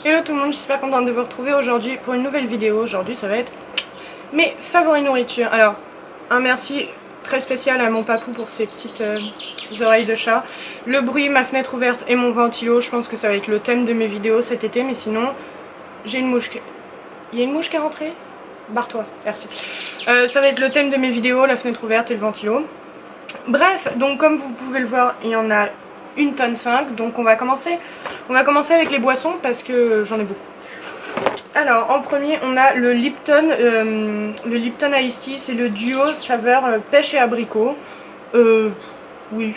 Hello tout le monde, je suis super contente de vous retrouver aujourd'hui pour une nouvelle vidéo. Aujourd'hui ça va être mes favoris nourriture. Alors, un merci très spécial à mon papou pour ses petites oreilles de chat. Le bruit, ma fenêtre ouverte et mon ventilo, je pense que ça va être le thème de mes vidéos cet été. Mais sinon, j'ai une mouche. Il y a une mouche qui est rentrée? Barre-toi, merci. Ça va être le thème de mes vidéos, la fenêtre ouverte et le ventilo. Bref, donc comme vous pouvez le voir, il y en a 1,5 tonne. Donc on va commencer avec les boissons parce que j'en ai beaucoup. Alors en premier on a le Lipton Iced Tea, c'est le duo saveur pêche et abricot. Oui,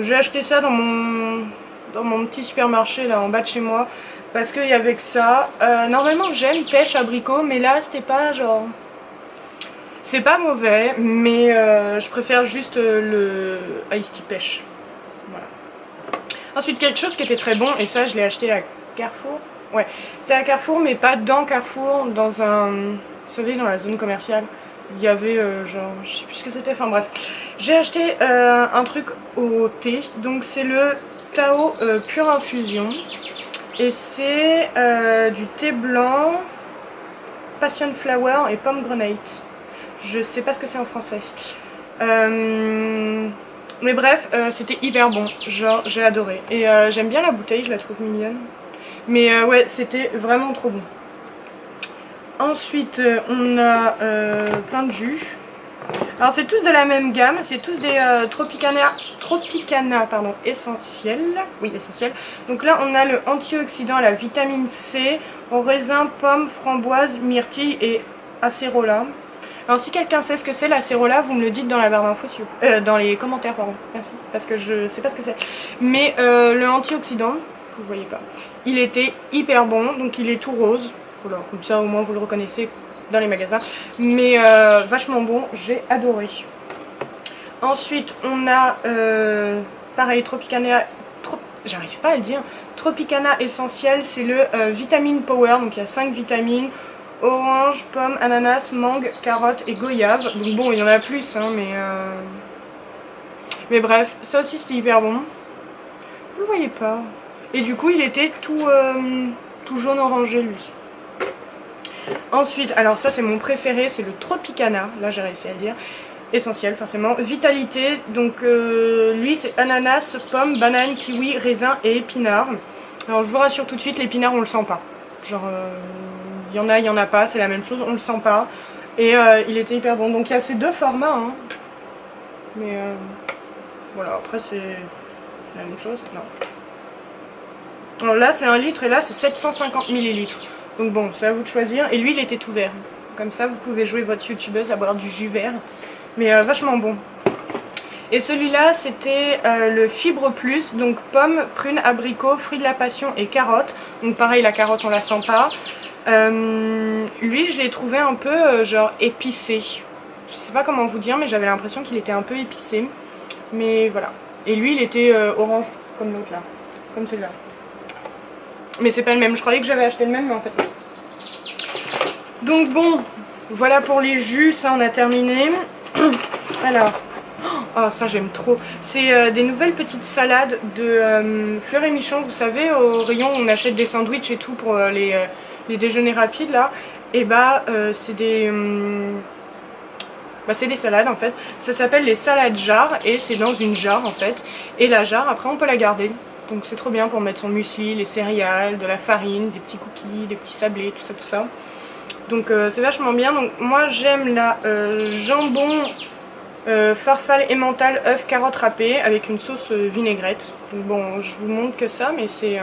j'ai acheté ça dans mon petit supermarché là en bas de chez moi parce qu'il y avait que ça. Normalement j'aime pêche abricot, mais là c'était pas genre... C'est pas mauvais, mais je préfère juste le Iced Tea pêche. Voilà. Ensuite quelque chose qui était très bon, et ça je l'ai acheté à Carrefour. Ouais, c'était à Carrefour, mais pas dans Carrefour, dans un... Vous savez, dans la zone commerciale. Il y avait genre, je sais plus ce que c'était, enfin bref. J'ai acheté un truc au thé, donc c'est le Tao Pure Infusion. Et c'est du thé blanc, passion flower et pomegranate. Je sais pas ce que c'est en français. Mais bref, c'était hyper bon, genre j'ai adoré. Et j'aime bien la bouteille, je la trouve mignonne. Mais ouais, c'était vraiment trop bon. Ensuite, on a plein de jus. Alors c'est tous de la même gamme, c'est tous des Tropicana pardon, essentiels. Oui, essentiels. Donc là, on a le antioxydant à la vitamine C, au raisin, pomme, framboise, myrtille et acérola. Alors si quelqu'un sait ce que c'est l'acérola, vous me le dites dans la barre d'infos, dans les commentaires, pardon, merci, parce que je sais pas ce que c'est. Mais le antioxydant, vous voyez pas, il était hyper bon, donc il est tout rose, voilà, comme ça au moins vous le reconnaissez dans les magasins, mais vachement bon, j'ai adoré. Ensuite on a, pareil, j'arrive pas à le dire, Tropicana essentiel, c'est le Vitamine Power, donc il y a 5 vitamines. Orange, pomme, ananas, mangue, carotte et goyave. Donc bon, il y en a plus, hein, mais bref, ça aussi c'était hyper bon. Vous le voyez pas. Et du coup, il était tout jaune orangé, lui. Ensuite, alors ça c'est mon préféré, c'est le Tropicana. Là, j'ai réussi à le dire. Essentiel, forcément. Vitalité, donc lui c'est ananas, pomme, banane, kiwi, raisin et épinard. Alors je vous rassure tout de suite, l'épinard on le sent pas. Genre... il y en a pas, c'est la même chose, on le sent pas. Et il était hyper bon. Donc il y a ces deux formats. Hein. Mais voilà, après c'est la même chose. Non. Alors là c'est 1 litre et là c'est 750 millilitres. Donc bon, c'est à vous de choisir. Et lui il était tout vert. Comme ça vous pouvez jouer votre youtubeuse à boire du jus vert. Mais vachement bon. Et celui-là c'était le Fibre Plus, donc pomme, prune, abricot, fruit de la passion et carotte. Donc pareil, la carotte on la sent pas. Lui je l'ai trouvé un peu genre épicé. Je sais pas comment vous dire, mais j'avais l'impression qu'il était un peu épicé. Mais voilà. Et lui il était orange comme l'autre là. Comme celui-là. Mais c'est pas le même, je croyais que j'avais acheté le même mais en fait non. Donc bon, voilà pour les jus, ça on a terminé. Alors... Oh ça j'aime trop. C'est des nouvelles petites salades de Fleur et Michon. Vous savez, au rayon on achète des sandwichs et tout pour les déjeuners rapides là. Et bah c'est des salades en fait. Ça s'appelle les salades jarres et c'est dans une jarre en fait. Et la jarre après on peut la garder. Donc c'est trop bien pour mettre son muesli, les céréales, de la farine, des petits cookies, des petits sablés, tout ça. Donc c'est vachement bien. Donc moi j'aime la jambon... farfalle, emmental, œuf, carotte râpée avec une sauce vinaigrette. Donc bon, je vous montre que ça, mais c'est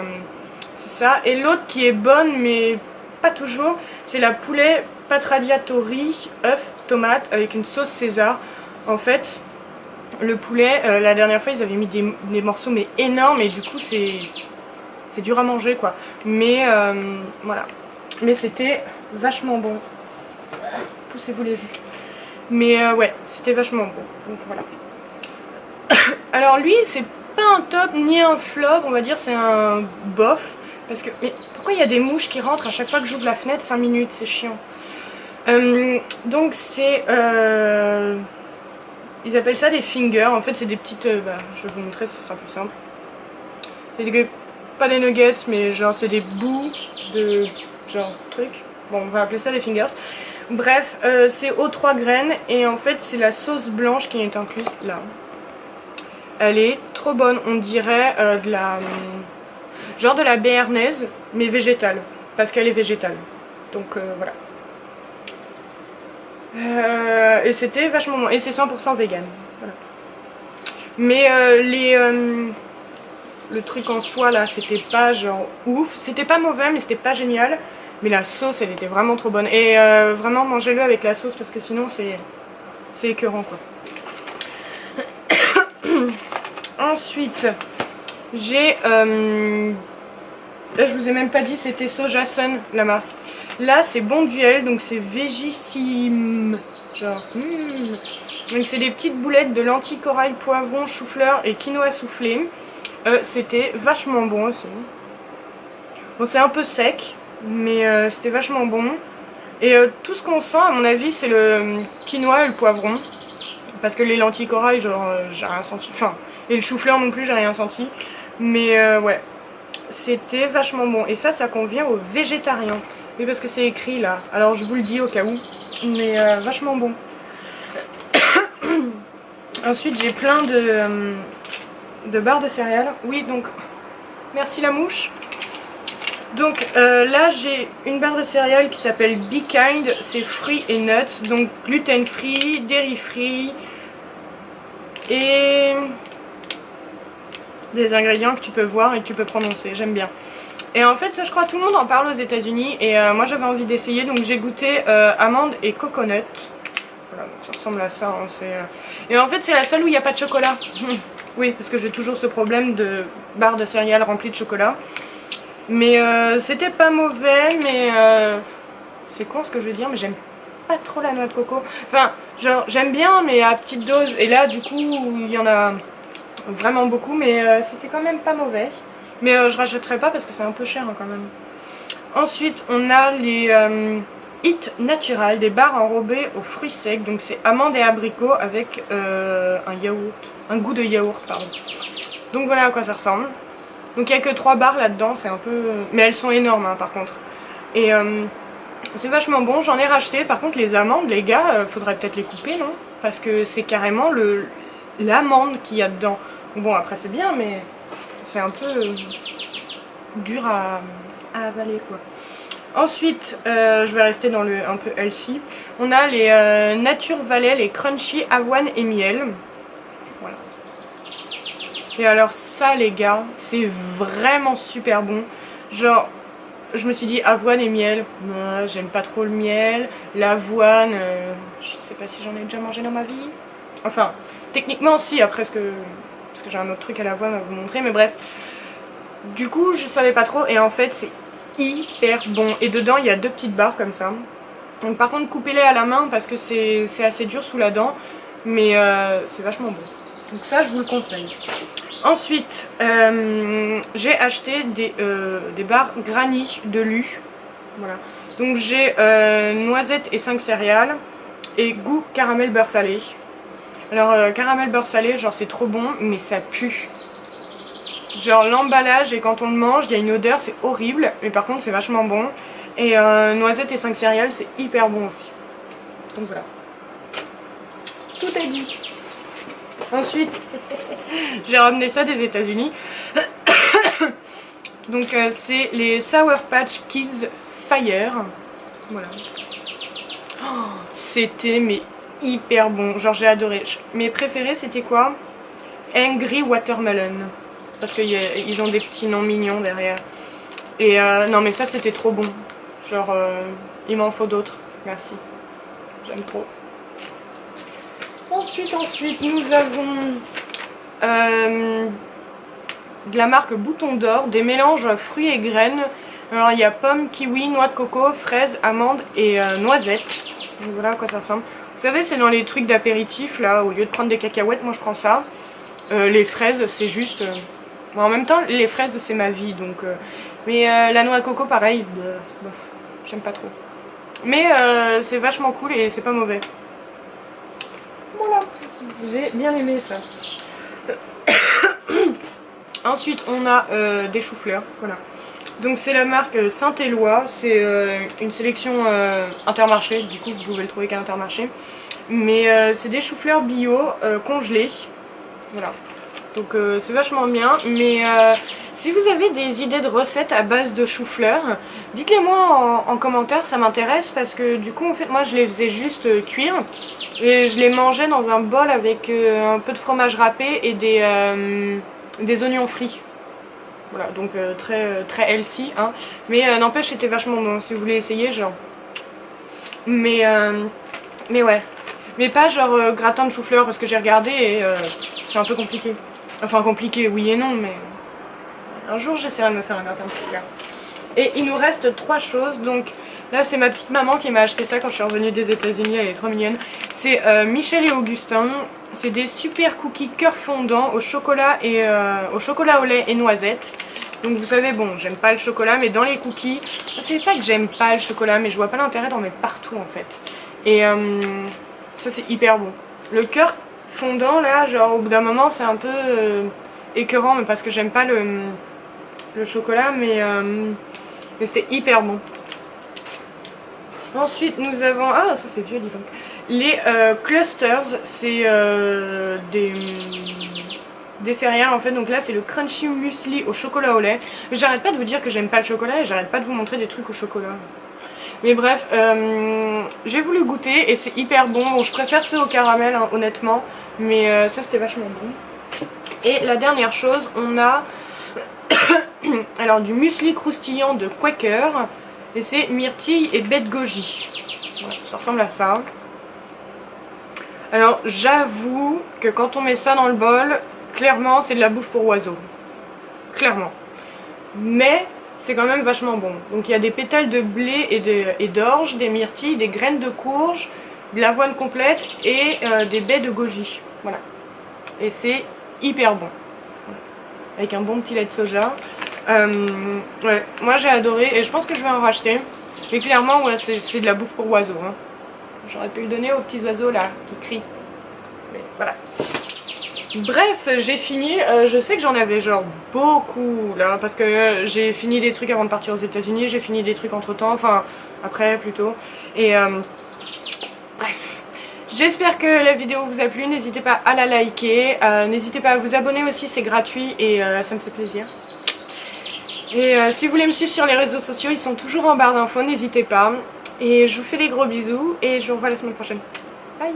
ça. Et l'autre qui est bonne, mais pas toujours, c'est la poulet patradiatori, œuf, tomate avec une sauce César. En fait, le poulet, la dernière fois, ils avaient mis des morceaux mais énormes et du coup, c'est dur à manger quoi. Mais voilà. Mais c'était vachement bon. Poussez-vous les jus. Mais ouais, c'était vachement bon. Donc voilà. Alors lui, c'est pas un top ni un flop, on va dire, c'est un bof. Parce que... Mais pourquoi il y a des mouches qui rentrent à chaque fois que j'ouvre la fenêtre? 5 minutes, c'est chiant. Donc c'est... Ils appellent ça des fingers. En fait, c'est des petites... je vais vous montrer, ce sera plus simple. C'est des pas des nuggets, mais genre c'est des bouts de genre truc. Bon, on va appeler ça des fingers. Bref, c'est aux 3 graines et en fait c'est la sauce blanche qui est incluse là. Elle est trop bonne, on dirait de la genre de la béarnaise mais végétale parce qu'elle est végétale. Donc voilà. Et c'était vachement bon et c'est 100% vegan. Voilà. Mais le truc en soi là, c'était pas genre ouf, c'était pas mauvais mais c'était pas génial. Mais la sauce elle était vraiment trop bonne et vraiment mangez-le avec la sauce parce que sinon c'est écœurant quoi. Ensuite j'ai là je vous ai même pas dit, c'était Sojasun la marque. Là c'est Bonduelle, donc c'est végissime genre donc c'est des petites boulettes de lentilles corail, poivron, chou-fleur et quinoa soufflé. C'était vachement bon aussi. Bon c'est un peu sec mais c'était vachement bon. Et tout ce qu'on sent à mon avis c'est le quinoa et le poivron. Parce que les lentilles corail genre j'ai rien senti. Enfin et le chou-fleur non plus j'ai rien senti. Mais ouais. C'était vachement bon. Et ça convient aux végétariens. Oui parce que c'est écrit là. Alors je vous le dis au cas où. Mais vachement bon. Ensuite j'ai plein de barres de céréales. Oui donc merci la mouche. Donc là j'ai une barre de céréales qui s'appelle Be Kind, c'est fruits et nuts, donc gluten free, dairy free et des ingrédients que tu peux voir et que tu peux prononcer, j'aime bien. Et en fait ça je crois tout le monde en parle aux États-Unis et moi j'avais envie d'essayer donc j'ai goûté amande et coconut. Voilà donc ça ressemble à ça, hein, et en fait c'est la seule où il n'y a pas de chocolat. Oui parce que j'ai toujours ce problème de barre de céréales remplie de chocolat. Mais c'était pas mauvais, mais c'est con ce que je veux dire, mais j'aime pas trop la noix de coco. Enfin, genre j'aime bien, mais à petite dose. Et là, du coup, il y en a vraiment beaucoup, mais c'était quand même pas mauvais. Mais je rachèterai pas parce que c'est un peu cher hein, quand même. Ensuite, on a les Hit Natural, des barres enrobées aux fruits secs. Donc c'est amandes et abricots avec un yaourt, un goût de yaourt, pardon. Donc voilà à quoi ça ressemble. Donc il n'y a que 3 barres là-dedans, c'est un peu... Mais elles sont énormes hein, par contre. Et c'est vachement bon, j'en ai racheté. Par contre les amandes, les gars, faudrait peut-être les couper, non? Parce que c'est carrément l'amande qu'il y a dedans. Bon après c'est bien, mais c'est un peu dur à avaler quoi. Ensuite, je vais rester dans le un peu healthy. On a les Nature Valley, les crunchy avoine et miel. Voilà. Et alors ça les gars, c'est vraiment super bon. Genre, je me suis dit avoine et miel, j'aime pas trop le miel. L'avoine, je sais pas si j'en ai déjà mangé dans ma vie. Enfin, techniquement si, après parce que j'ai un autre truc à l'avoine à vous montrer, mais bref. Du coup, je savais pas trop et en fait c'est hyper bon. Et dedans il y a 2 petites barres comme ça. Donc par contre coupez-les à la main parce que c'est assez dur sous la dent. Mais c'est vachement bon. Donc ça je vous le conseille. Ensuite, j'ai acheté des barres Granny de Lu. Voilà. Donc j'ai noisettes et 5 céréales et goût caramel beurre salé. Alors caramel beurre salé, genre c'est trop bon, mais ça pue. Genre l'emballage et quand on le mange, il y a une odeur, c'est horrible, mais par contre c'est vachement bon. Et noisettes et 5 céréales, c'est hyper bon aussi. Donc voilà. Tout est dit. Ensuite, j'ai ramené ça des États-Unis. Donc c'est les Sour Patch Kids Fire. Voilà. Oh, c'était mais hyper bon. Genre j'ai adoré. Mes préférés c'était quoi? Angry Watermelon. Parce qu'ils ont des petits noms mignons derrière. Et non mais ça c'était trop bon. Genre il m'en faut d'autres. Merci. J'aime trop. Ensuite, nous avons de la marque Bouton d'Or, des mélanges fruits et graines. Alors il y a pommes, kiwi, noix de coco, fraises, amandes et noisettes. Donc voilà à quoi ça ressemble. Vous savez, c'est dans les trucs d'apéritif là, au lieu de prendre des cacahuètes, moi je prends ça. Les fraises, c'est juste. Bon, en même temps, les fraises c'est ma vie donc. Mais la noix de coco, pareil, bof, j'aime pas trop. Mais c'est vachement cool et c'est pas mauvais. Voilà, j'ai bien aimé ça. Ensuite on a des choux-fleurs, voilà. Donc c'est la marque Saint-Éloi, c'est une sélection Intermarché, du coup vous pouvez le trouver qu'à Intermarché. Mais c'est des choux-fleurs bio congelés, voilà. Donc c'est vachement bien, mais si vous avez des idées de recettes à base de chou-fleurs, dites-les moi en commentaire, ça m'intéresse parce que du coup en fait moi je les faisais juste cuire et je les mangeais dans un bol avec un peu de fromage râpé et des oignons frits. Voilà, donc très healthy, hein. Mais n'empêche c'était vachement bon, si vous voulez essayer genre. Mais ouais, mais pas genre gratin de chou-fleur parce que j'ai regardé et c'est un peu compliqué. Enfin compliqué oui et non, mais un jour j'essaierai de me faire un gratin de chou-fleur. Et il nous reste 3 choses, donc là c'est ma petite maman qui m'a acheté ça quand je suis revenue des États-Unis, elle est trop mignonne. C'est Michel et Augustin, c'est des super cookies cœur fondant au chocolat au lait et noisettes. Donc vous savez, bon, j'aime pas le chocolat, mais dans les cookies, c'est pas que j'aime pas le chocolat, mais je vois pas l'intérêt d'en mettre partout en fait. Et ça c'est hyper bon. Le cœur fondant là, genre au bout d'un moment c'est un peu écœurant, mais parce que j'aime pas le chocolat, mais c'était hyper bon. Ensuite nous avons, ah ça c'est vieux dis donc, les clusters, c'est des céréales en fait, donc là c'est le crunchy muesli au chocolat au lait. J'arrête pas de vous dire que j'aime pas le chocolat et j'arrête pas de vous montrer des trucs au chocolat. Mais bref, j'ai voulu goûter et c'est hyper bon. Bon je préfère ceux au caramel hein, honnêtement, mais ça c'était vachement bon. Et la dernière chose, on a alors du muesli croustillant de Quaker et c'est myrtille et baie de goji. Voilà, ça ressemble à ça. Alors j'avoue que quand on met ça dans le bol, clairement c'est de la bouffe pour oiseaux. Clairement. Mais c'est quand même vachement bon. Donc il y a des pétales de blé et d'orge, des myrtilles, des graines de courge, de l'avoine complète et des baies de goji. Voilà. Et c'est hyper bon. Avec un bon petit lait de soja. Ouais, moi j'ai adoré et je pense que je vais en racheter. Mais clairement, ouais, c'est de la bouffe pour oiseaux. Hein. J'aurais pu le donner aux petits oiseaux là qui crient. Mais voilà. Bref, j'ai fini. Je sais que j'en avais genre beaucoup là parce que j'ai fini des trucs avant de partir aux États-Unis. J'ai fini des trucs entre temps, enfin après plutôt. Et bref. J'espère que la vidéo vous a plu. N'hésitez pas à la liker. N'hésitez pas à vous abonner aussi, c'est gratuit et ça me fait plaisir. Et si vous voulez me suivre sur les réseaux sociaux, ils sont toujours en barre d'infos, n'hésitez pas. Et je vous fais des gros bisous et je vous revois la semaine prochaine. Bye!